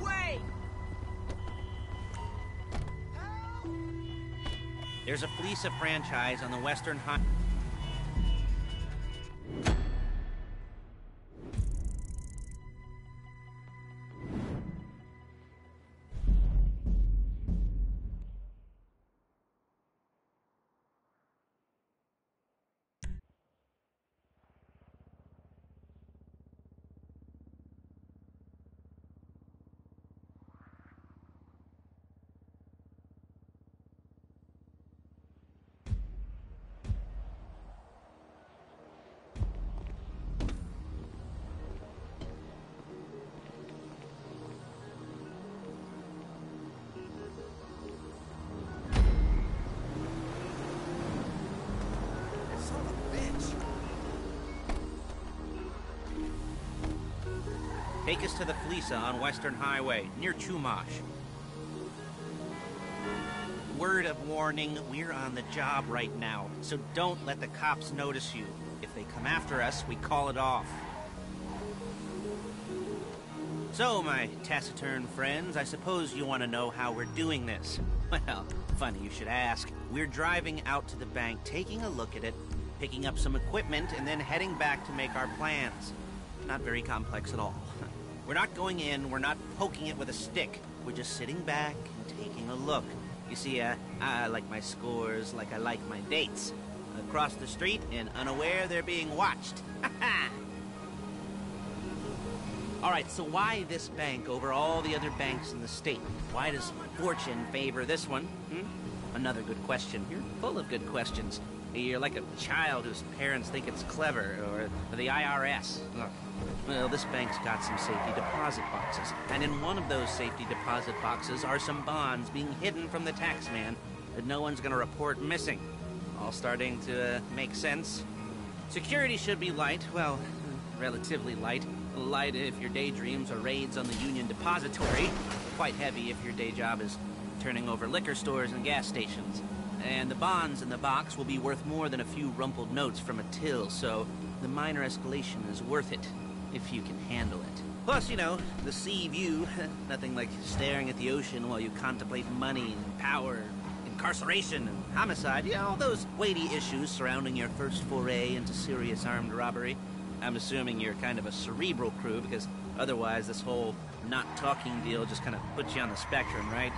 Wait! There's a Fleeca franchise on the Western High... Take us to the Fleeca on Western Highway, near Chumash. Word of warning, we're on the job right now, so don't let the cops notice you. If they come after us, we call it off. So, my taciturn friends, I suppose you want to know how we're doing this. Well, funny you should ask. We're driving out to the bank, taking a look at it, picking up some equipment, and then heading back to make our plans. Not very complex at all. We're not going in, we're not poking it with a stick. We're just sitting back and taking a look. You see, I like my scores like I like my dates. Across the street and unaware they're being watched. Alright, so why this bank over all the other banks in the state? Why does fortune favor this one? Another good question. You're full of good questions. You're like a child whose parents think it's clever, or the IRS. Ugh. Well, this bank's got some safety deposit boxes, and in one of those safety deposit boxes are some bonds being hidden from the tax man that no one's gonna report missing. All starting to make sense. Security should be light, well, relatively light. Light if your daydreams are raids on the Union Depository. Quite heavy if your day job is turning over liquor stores and gas stations. And the bonds in the box will be worth more than a few rumpled notes from a till, so the minor escalation is worth it, if you can handle it. Plus, you know, the sea view, nothing like staring at the ocean while you contemplate money and power, incarceration and homicide, you know, all those weighty issues surrounding your first foray into serious armed robbery. I'm assuming you're kind of a cerebral crew, because otherwise this whole not talking deal just kind of puts you on the spectrum, right?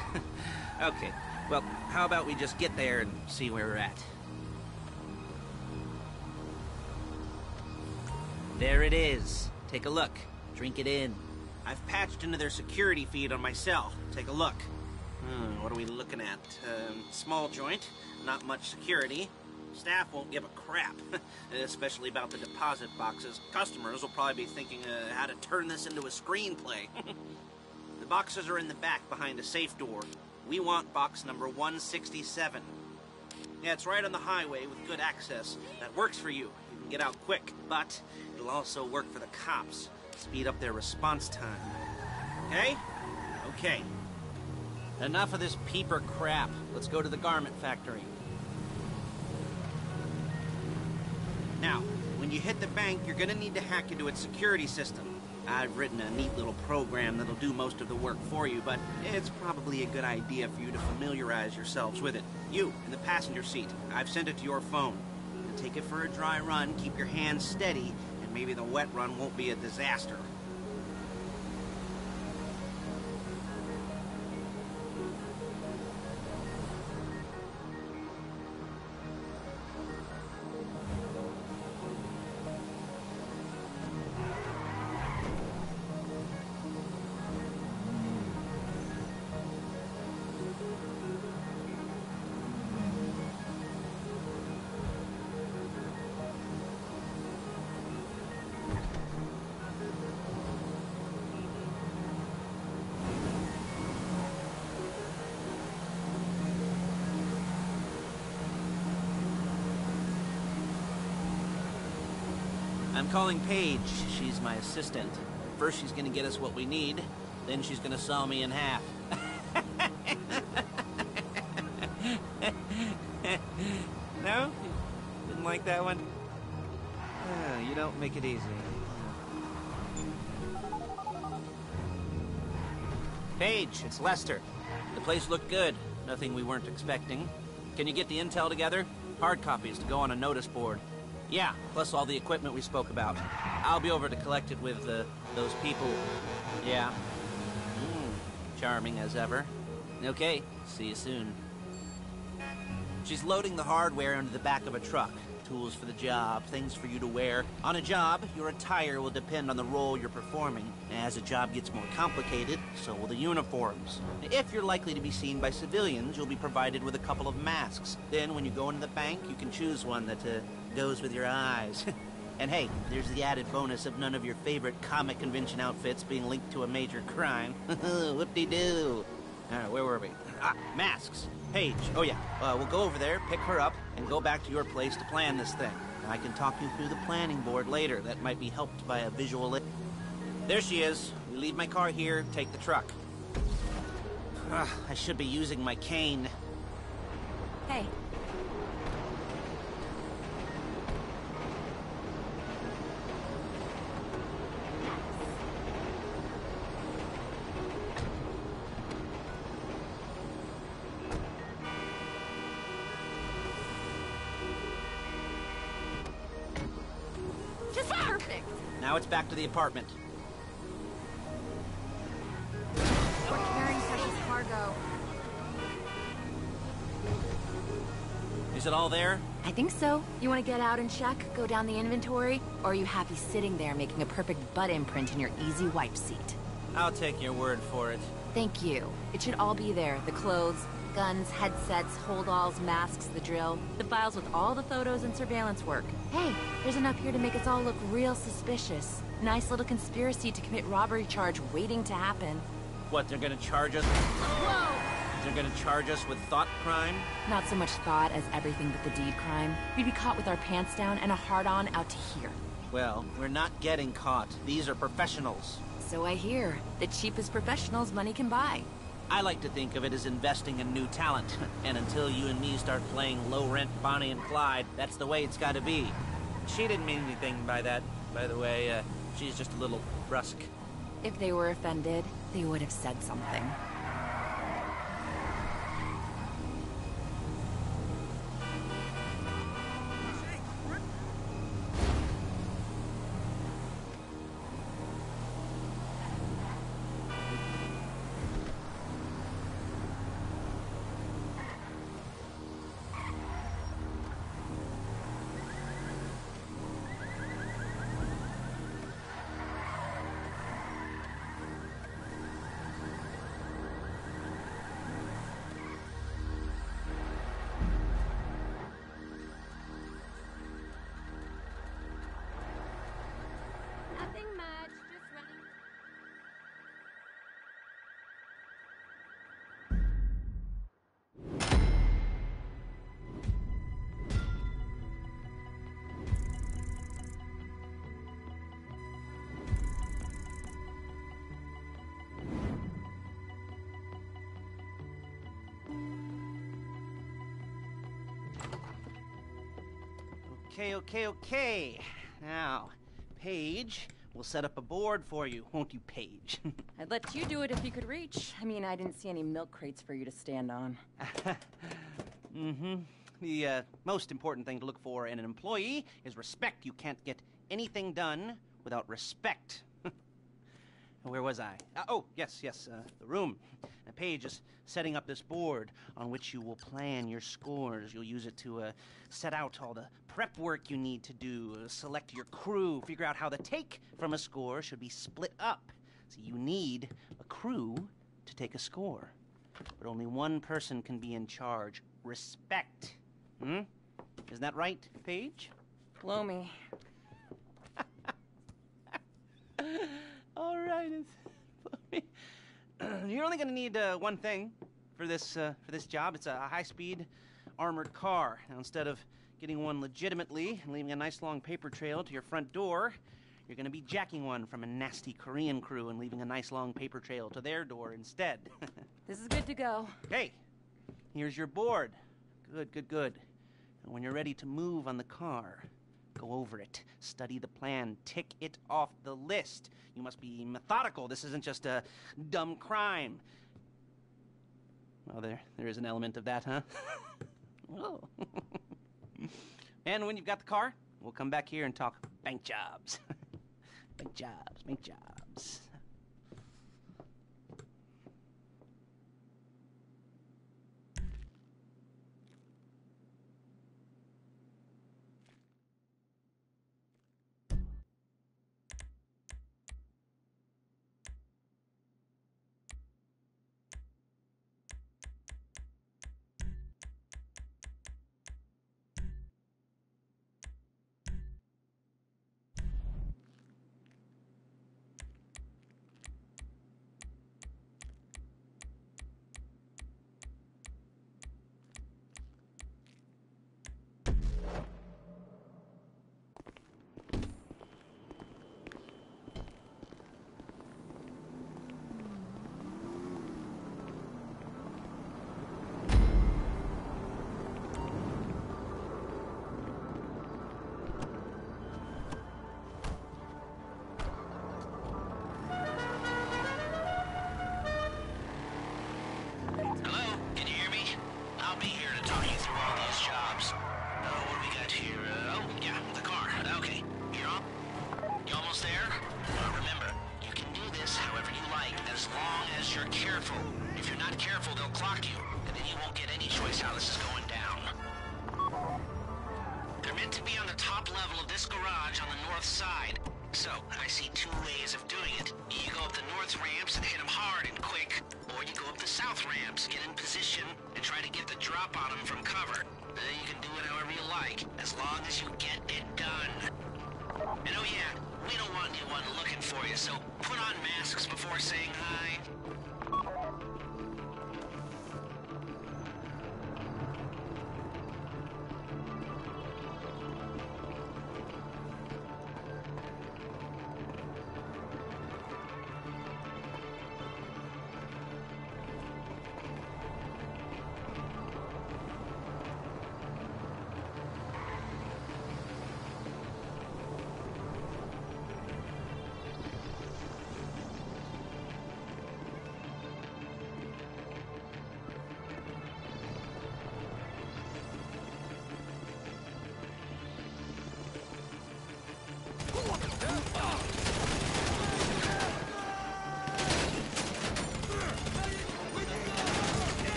Okay. Well, how about we just get there and see where we're at? There it is. Take a look. Drink it in. I've patched into their security feed on my cell. Take a look. What are we looking at? Small joint, not much security. Staff won't give a crap, especially about the deposit boxes. Customers will probably be thinking how to turn this into a screenplay. The boxes are in the back behind a safe door. We want box number 167. Yeah, it's right on the highway with good access. That works for you. You can get out quick, but it'll also work for the cops. Speed up their response time. Okay? Okay. Enough of this peeper crap. Let's go to the garment factory. Now, when you hit the bank, you're gonna need to hack into its security system. I've written a neat little program that'll do most of the work for you, but it's probably a good idea for you to familiarize yourselves with it. You, in the passenger seat, I've sent it to your phone. Take it for a dry run, keep your hands steady, and maybe the wet run won't be a disaster. I'm calling Paige. She's my assistant. First she's gonna get us what we need, then she's gonna saw me in half. No? Didn't like that one? You don't make it easy. Paige, it's Lester. The place looked good. Nothing we weren't expecting. Can you get the intel together? Hard copies to go on a notice board. Yeah, plus all the equipment we spoke about. I'll be over to collect it with, those people. Yeah. Charming as ever. Okay, see you soon. She's loading the hardware into the back of a truck. Tools for the job, things for you to wear. On a job, your attire will depend on the role you're performing. As a job gets more complicated, so will the uniforms. If you're likely to be seen by civilians, you'll be provided with a couple of masks. Then when you go into the bank, you can choose one that goes with your eyes. And hey, there's the added bonus of none of your favorite comic convention outfits being linked to a major crime. Whoop-de-doo. All right, where were we? Masks. Paige. Oh, yeah. We'll go over there, pick her up, and go back to your place to plan this thing. I can talk you through the planning board later. That might be helped by a visual... There she is. We leave my car here, take the truck. I should be using my cane. Hey. Now it's back to the apartment. We're carrying precious cargo. Is it all there? I think so. You want to get out and check? Go down the inventory? Or are you happy sitting there making a perfect butt imprint in your easy wipe seat? I'll take your word for it. Thank you. It should all be there. The clothes, guns, headsets, hold-alls, masks, the drill. The files with all the photos and surveillance work. Hey, there's enough here to make us all look real suspicious. Nice little conspiracy to commit robbery charge waiting to happen. What, they're gonna charge us? Whoa! They're gonna charge us with thought crime? Not so much thought as everything but the deed crime. We'd be caught with our pants down and a hard-on out to here. Well, we're not getting caught. These are professionals. So I hear. The cheapest professionals money can buy. I like to think of it as investing in new talent. And until you and me start playing low-rent Bonnie and Clyde, that's the way it's gotta be. She didn't mean anything by that, by the way. She's just a little brusque. If they were offended, they would have said something. Okay. Now, Paige, we'll set up a board for you, won't you, Paige? I'd let you do it if you could reach. I mean, I didn't see any milk crates for you to stand on. The most important thing to look for in an employee is respect. You can't get anything done without respect. Where was I? Yes, the room. Paige is setting up this board on which you will plan your scores. You'll use it to set out all the prep work you need to do, select your crew, figure out how the take from a score should be split up. So you need a crew to take a score. But only one person can be in charge. Respect. Isn't that right, Paige? Blow me. All right. You're only going to need one thing for this job. It's a high-speed armored car. Now, instead of getting one legitimately and leaving a nice long paper trail to your front door, you're going to be jacking one from a nasty Korean crew and leaving a nice long paper trail to their door instead. This is good to go. Hey, here's your board. Good. And when you're ready to move on the car, Go over it. Study the plan. Tick it off the list. You must be methodical. This isn't just a dumb crime. Well, there is an element of that, huh? Oh. And when you've got the car, we'll come back here and talk bank jobs. Bank jobs, bank jobs.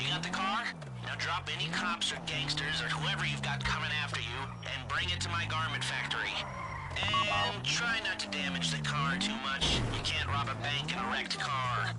You got the car? Now drop any cops or gangsters or whoever you've got coming after you and bring it to my garment factory. And try not to damage the car too much. You can't rob a bank in a wrecked car.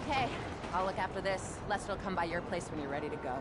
Okay, I'll look after this. Lester will come by your place when you're ready to go.